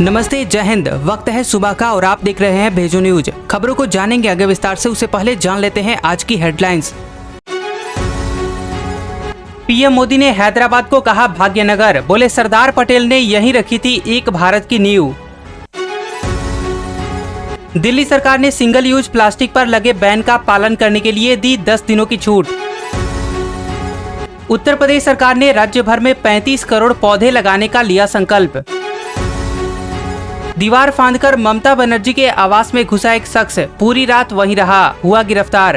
नमस्ते, जय हिंद। वक्त है सुबह का और आप देख रहे हैं भेजो न्यूज। खबरों को जानेंगे आगे विस्तार से, उससे पहले जान लेते हैं आज की हेडलाइंस। पीएम मोदी ने हैदराबाद को कहा भाग्यनगर, बोले सरदार पटेल ने यहीं रखी थी एक भारत की नींव। दिल्ली सरकार ने सिंगल यूज प्लास्टिक पर लगे बैन का पालन करने के लिए दी 10 दिनों की छूट। उत्तर प्रदेश सरकार ने राज्य भर में 35 करोड़ पौधे लगाने का लिया संकल्प। दीवार फांदकर ममता बनर्जी के आवास में घुसा एक शख्स, पूरी रात वहीं रहा, हुआ गिरफ्तार।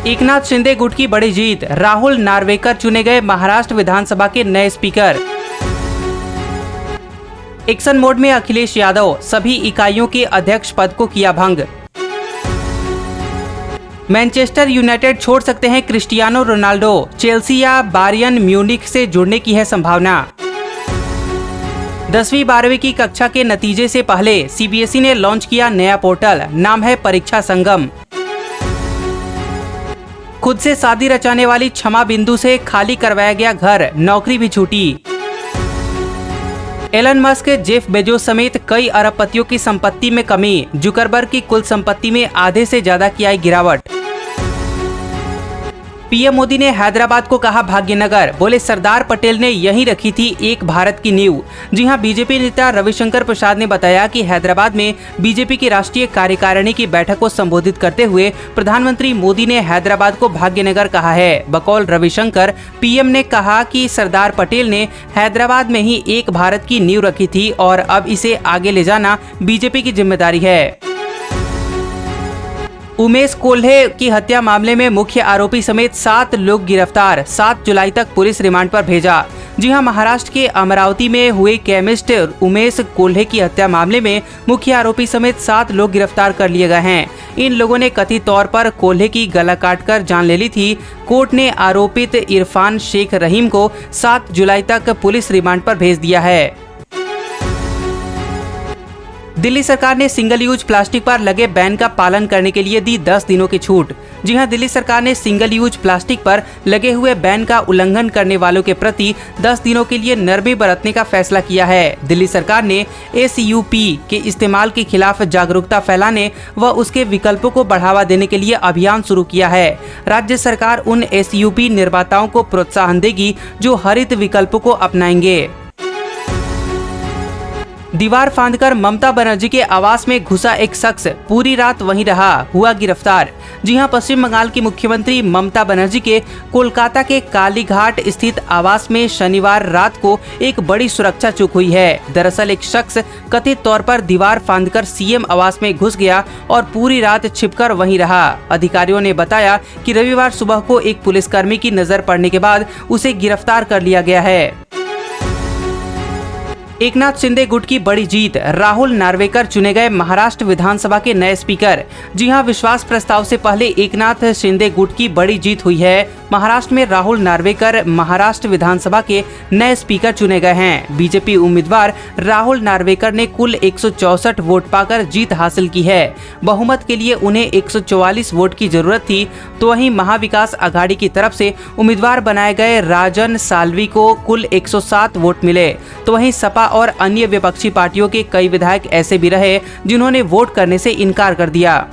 एकनाथ शिंदे गुट की बड़ी जीत, राहुल नार्वेकर चुने गए महाराष्ट्र विधानसभा के नए स्पीकर। एक्शन मोड में अखिलेश यादव, सभी इकाइयों के अध्यक्ष पद को किया भंग। मैनचेस्टर यूनाइटेड छोड़ सकते हैं क्रिस्टियानो रोनाल्डो, चेल्सी या बायर्न म्यूनिख से जुड़ने की है संभावना। 10वीं 12वीं की कक्षा के नतीजे से पहले सीबीएसई ने लॉन्च किया नया पोर्टल, नाम है परीक्षा संगम। खुद से शादी रचाने वाली क्षमा बिंदु से खाली करवाया गया घर, नौकरी भी छूटी। एलन मस्क, जेफ बेजोस समेत कई अरबपतियों की संपत्ति में कमी, जुकरबर्ग की कुल संपत्ति में आधे से ज्यादा की आई गिरावट। पीएम मोदी ने हैदराबाद को कहा भाग्यनगर, बोले सरदार पटेल ने यहीं रखी थी एक भारत की नींव। जी हां, बीजेपी नेता रविशंकर प्रसाद ने बताया कि हैदराबाद में बीजेपी की राष्ट्रीय कार्यकारिणी की बैठक को संबोधित करते हुए प्रधानमंत्री मोदी ने हैदराबाद को भाग्यनगर कहा है। बकौल रविशंकर, पीएम ने कहा कि सरदार पटेल ने हैदराबाद में ही एक भारत की नींव रखी थी और अब इसे आगे ले जाना बीजेपी की जिम्मेदारी है। उमेश कोल्हे की हत्या मामले में मुख्य आरोपी समेत 7 लोग गिरफ्तार, 7 जुलाई तक पुलिस रिमांड पर भेजा। जी हां, महाराष्ट्र के अमरावती में हुए केमिस्ट उमेश कोल्हे की हत्या मामले में मुख्य आरोपी समेत 7 लोग गिरफ्तार कर लिए गए हैं। इन लोगों ने कथित तौर पर कोल्हे की गला काटकर जान ले ली थी। कोर्ट ने आरोपित इरफान शेख रहीम को 7 जुलाई तक पुलिस रिमांड पर भेज दिया है। दिल्ली सरकार ने सिंगल यूज प्लास्टिक पर लगे बैन का पालन करने के लिए दी 10 दिनों की छूट। जी हां, दिल्ली सरकार ने सिंगल यूज प्लास्टिक पर लगे हुए बैन का उल्लंघन करने वालों के प्रति 10 दिनों के लिए नरमी बरतने का फैसला किया है। दिल्ली सरकार ने एसयूपी के इस्तेमाल के खिलाफ जागरूकता फैलाने व उसके विकल्पों को बढ़ावा देने के लिए अभियान शुरू किया है। राज्य सरकार उन एसयूपी निर्माताओं को प्रोत्साहन देगी जो हरित विकल्पों को अपनाएंगे। दीवार फांदकर ममता बनर्जी के आवास में घुसा एक शख्स, पूरी रात वहीं रहा, हुआ गिरफ्तार। जी हां, पश्चिम बंगाल की मुख्यमंत्री ममता बनर्जी के कोलकाता के कालीघाट स्थित आवास में शनिवार रात को एक बड़ी सुरक्षा चूक हुई है। दरअसल एक शख्स कथित तौर पर दीवार फांदकर सीएम आवास में घुस गया और पूरी रात छिपकर वहीं रहा। अधिकारियों ने बताया कि रविवार सुबह को एक पुलिसकर्मी की नजर पड़ने के बाद उसे गिरफ्तार कर लिया गया है। एकनाथ शिंदे गुट की बड़ी जीत, राहुल नार्वेकर चुने गए महाराष्ट्र विधानसभा के नए स्पीकर। जी हां, विश्वास प्रस्ताव से पहले एकनाथ शिंदे गुट की बड़ी जीत हुई है। महाराष्ट्र में राहुल नार्वेकर महाराष्ट्र विधानसभा के नए स्पीकर चुने गए हैं। बीजेपी उम्मीदवार राहुल नार्वेकर ने कुल 164 वोट पाकर जीत हासिल की है। बहुमत के लिए उन्हें 144 वोट की जरूरत थी। तो वहीं महाविकास आघाड़ी की तरफ से उम्मीदवार बनाए गए राजन साल्वी को कुल 107 वोट मिले। तो वहीं सपा और अन्य विपक्षी पार्टियों के कई विधायक ऐसे भी रहे जिन्होंने वोट करने से इनकार कर दिया।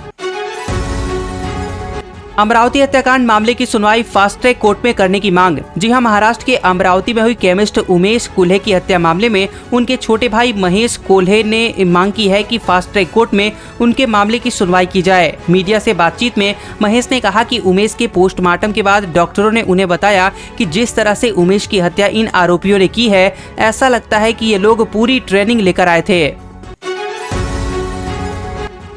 अमरावती हत्याकांड मामले की सुनवाई फास्ट ट्रैक कोर्ट में करने की मांग। जी हां, महाराष्ट्र के अमरावती में हुई केमिस्ट उमेश कोल्हे की हत्या मामले में उनके छोटे भाई महेश कोल्हे ने मांग की है कि फास्ट ट्रैक कोर्ट में उनके मामले की सुनवाई की जाए। मीडिया से बातचीत में महेश ने कहा कि उमेश के पोस्टमार्टम के बाद डॉक्टरों ने उन्हें बताया कि जिस तरह से उमेश की हत्या इन आरोपियों ने की है, ऐसा लगता है कि ये लोग पूरी ट्रेनिंग लेकर आए थे।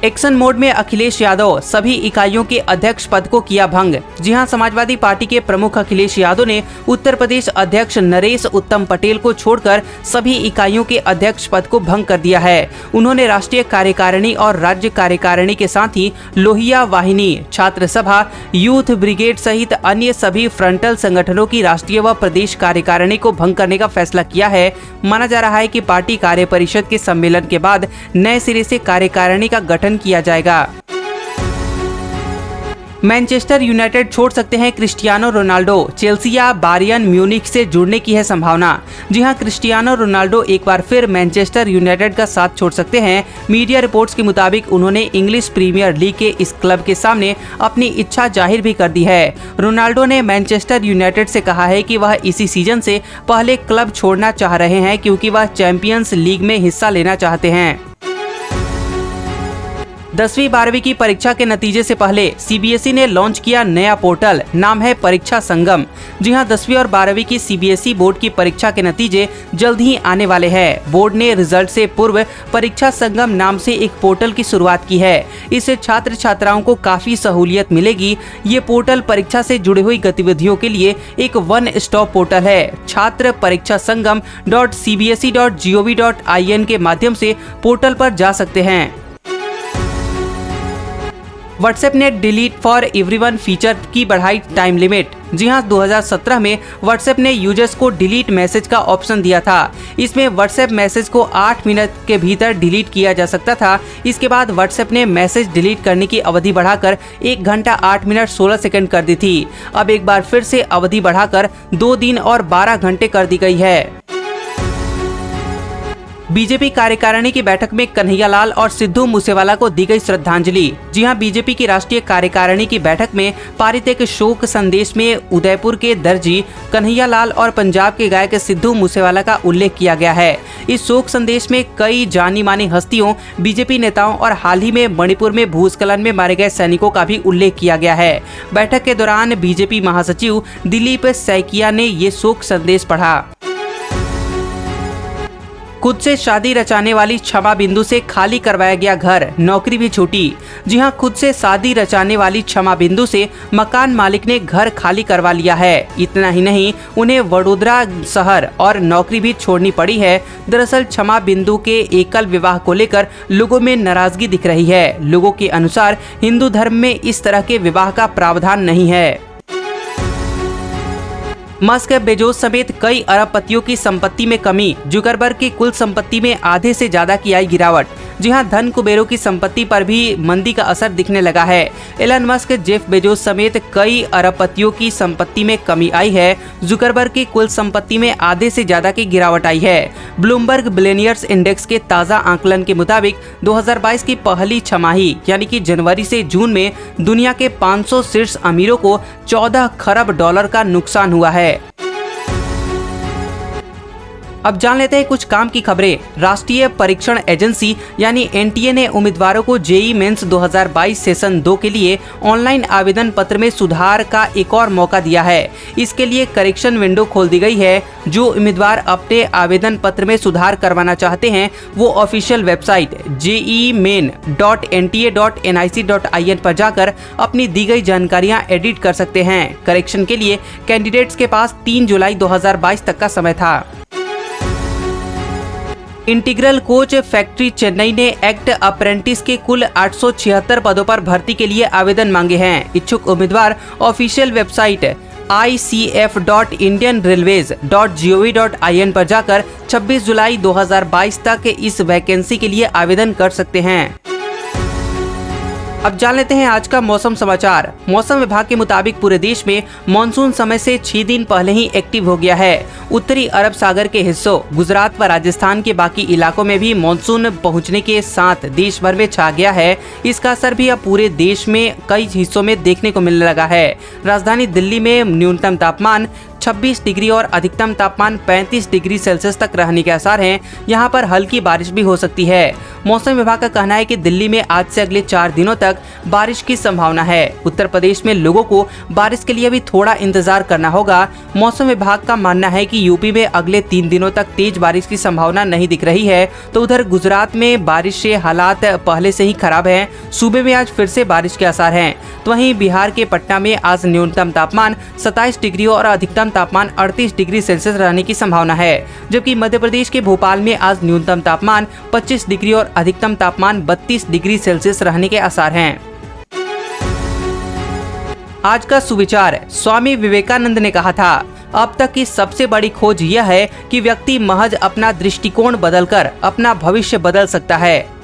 एक्शन मोड में अखिलेश यादव, सभी इकाइयों के अध्यक्ष पद को किया भंग। जी हां, समाजवादी पार्टी के प्रमुख अखिलेश यादव ने उत्तर प्रदेश अध्यक्ष नरेश उत्तम पटेल को छोड़कर सभी इकाइयों के अध्यक्ष पद को भंग कर दिया है। उन्होंने राष्ट्रीय कार्यकारिणी और राज्य कार्यकारिणी के साथ ही लोहिया वाहिनी, छात्र सभा, यूथ ब्रिगेड सहित अन्य सभी फ्रंटल संगठनों की राष्ट्रीय व प्रदेश कार्यकारिणी को भंग करने का फैसला किया है। माना जा रहा है कि पार्टी कार्य परिषद के सम्मेलन के बाद नए सिरे से कार्यकारिणी का गठन किया जाएगा। मैनचेस्टर यूनाइटेड छोड़ सकते हैं क्रिस्टियानो रोनाल्डो, चेल्सी या बायर्न म्यूनिख से जुड़ने की है संभावना। जी हां, क्रिस्टियानो रोनाल्डो एक बार फिर मैनचेस्टर यूनाइटेड का साथ छोड़ सकते हैं। मीडिया रिपोर्ट्स के मुताबिक उन्होंने इंग्लिश प्रीमियर लीग के इस क्लब के सामने अपनी इच्छा जाहिर भी कर दी है। रोनाल्डो ने मैनचेस्टर यूनाइटेड से कहा है कि वह इसी सीजन से पहले क्लब छोड़ना चाह रहे हैं क्योंकि वह चैंपियंस लीग में हिस्सा लेना चाहते हैं। 10वीं 12वीं की परीक्षा के नतीजे से पहले सीबीएसई ने लॉन्च किया नया पोर्टल, नाम है परीक्षा संगम। जी हां, 10वीं और 12वीं की सीबीएसई बोर्ड की परीक्षा के नतीजे जल्द ही आने वाले हैं। बोर्ड ने रिजल्ट से पूर्व परीक्षा संगम नाम से एक पोर्टल की शुरुआत की है। इससे छात्र छात्राओं को काफी सहूलियत मिलेगी। ये पोर्टल परीक्षा से जुड़ी हुई गतिविधियों के लिए एक वन स्टॉप पोर्टल है। छात्र परीक्षा संगम .cbse.gov.in के माध्यम से पोर्टल पर जा सकते हैं। व्हाट्सएप ने डिलीट फॉर एवरीवन फीचर की बढ़ाई टाइम लिमिट। जी हां, 2017 में व्हाट्सएप ने यूजर्स को डिलीट मैसेज का ऑप्शन दिया था। इसमें व्हाट्सएप मैसेज को 8 मिनट के भीतर डिलीट किया जा सकता था। इसके बाद व्हाट्सएप ने मैसेज डिलीट करने की अवधि बढ़ाकर 1 घंटा 8 मिनट 16 सेकंड कर दी थी। अब एक बार फिर से अवधि बढ़ाकर 2 दिन और 12 घंटे कर दी गई है। बीजेपी कार्यकारिणी की बैठक में कन्हैयालाल और सिद्धू मूसेवाला को दी गई श्रद्धांजलि। जी हां, बीजेपी की राष्ट्रीय कार्यकारिणी की बैठक में पारित एक शोक संदेश में उदयपुर के दर्जी कन्हैयालाल और पंजाब के गायक सिद्धू मूसेवाला का उल्लेख किया गया है। इस शोक संदेश में कई जानी मानी हस्तियों, बीजेपी नेताओं और हाल ही में मणिपुर में भूस्खलन में मारे गए सैनिकों का भी उल्लेख किया गया है। बैठक के दौरान बीजेपी महासचिव दिलीप सैकिया ने ये शोक संदेश पढ़ा। खुद से शादी रचाने वाली क्षमा बिंदु से खाली करवाया गया घर, नौकरी भी छूटी। जी हां, खुद से शादी रचाने वाली क्षमा बिंदु से मकान मालिक ने घर खाली करवा लिया है। इतना ही नहीं, उन्हें वडोदरा शहर और नौकरी भी छोड़नी पड़ी है। दरअसल क्षमा बिंदु के एकल विवाह को लेकर लोगों में नाराजगी दिख रही है। लोगों के अनुसार हिंदू धर्म में इस तरह के विवाह का प्रावधान नहीं है। मस्क, बेजोस समेत कई अरबपतियों की संपत्ति में कमी, जुकरबर्ग की कुल संपत्ति में आधे से ज्यादा की आई गिरावट। जी हां, धन कुबेरों की संपत्ति पर भी मंदी का असर दिखने लगा है। एलन मस्क, जेफ बेजोस समेत कई अरबपतियों की संपत्ति में कमी आई है। जुकरबर्ग की कुल संपत्ति में आधे से ज्यादा की गिरावट आई है। ब्लूमबर्ग बिलियनियर्स इंडेक्स के ताजा आकलन के मुताबिक 2022 की पहली छमाही यानी कि जनवरी से जून में दुनिया के 500 शीर्ष अमीरों को 14 खरब डॉलर का नुकसान हुआ है। अब जान लेते हैं कुछ काम की खबरें। राष्ट्रीय परीक्षण एजेंसी यानी एनटीए ने उम्मीदवारों को जेईई मेंस 2022 सेशन 2 के लिए ऑनलाइन आवेदन पत्र में सुधार का एक और मौका दिया है। इसके लिए करेक्शन विंडो खोल दी गई है। जो उम्मीदवार अपने आवेदन पत्र में सुधार करवाना चाहते हैं वो ऑफिशियल वेबसाइट jeimain.nta.nic.in पर जाकर अपनी दी गई जानकारियां एडिट कर सकते हैं। करेक्शन के लिए कैंडिडेट्स के पास 3 जुलाई 2022 तक का समय था। इंटीग्रल कोच फैक्ट्री चेन्नई ने एक्ट अप्रेंटिस के कुल 876 पदों पर भर्ती के लिए आवेदन मांगे हैं। इच्छुक उम्मीदवार ऑफिशियल वेबसाइट icf.indianrailways.gov.in पर जाकर 26 जुलाई 2022 तक इस वैकेंसी के लिए आवेदन कर सकते हैं। अब जान लेते हैं आज का मौसम समाचार। मौसम विभाग के मुताबिक पूरे देश में मानसून समय से 6 दिन पहले ही एक्टिव हो गया है। उत्तरी अरब सागर के हिस्सों, गुजरात व राजस्थान के बाकी इलाकों में भी मानसून पहुंचने के साथ देश भर में छा गया है। इसका असर भी अब पूरे देश में कई हिस्सों में देखने को मिलने लगा है। राजधानी दिल्ली में न्यूनतम तापमान 26 डिग्री और अधिकतम तापमान 35 डिग्री सेल्सियस तक रहने के आसार हैं। यहाँ पर हल्की बारिश भी हो सकती है। मौसम विभाग का कहना है कि दिल्ली में आज से अगले 4 दिनों तक बारिश की संभावना है। उत्तर प्रदेश में लोगों को बारिश के लिए भी थोड़ा इंतजार करना होगा। मौसम विभाग का मानना है कि यूपी में अगले 3 दिनों तक तेज बारिश की संभावना नहीं दिख रही है। तो उधर गुजरात में बारिश से हालात पहले से ही खराब है। सूबे में आज फिर से बारिश के आसार हैं। तो वहीं बिहार के पटना में आज न्यूनतम तापमान 27 डिग्री और अधिकतम तापमान 38 डिग्री सेल्सियस रहने की संभावना है। जबकि मध्य प्रदेश के भोपाल में आज न्यूनतम तापमान 25 डिग्री और अधिकतम तापमान 32 डिग्री सेल्सियस रहने के आसार हैं। आज का सुविचार, स्वामी विवेकानंद ने कहा था, अब तक की सबसे बड़ी खोज यह है कि व्यक्ति महज अपना दृष्टिकोण बदलकर अपना भविष्य बदल सकता है।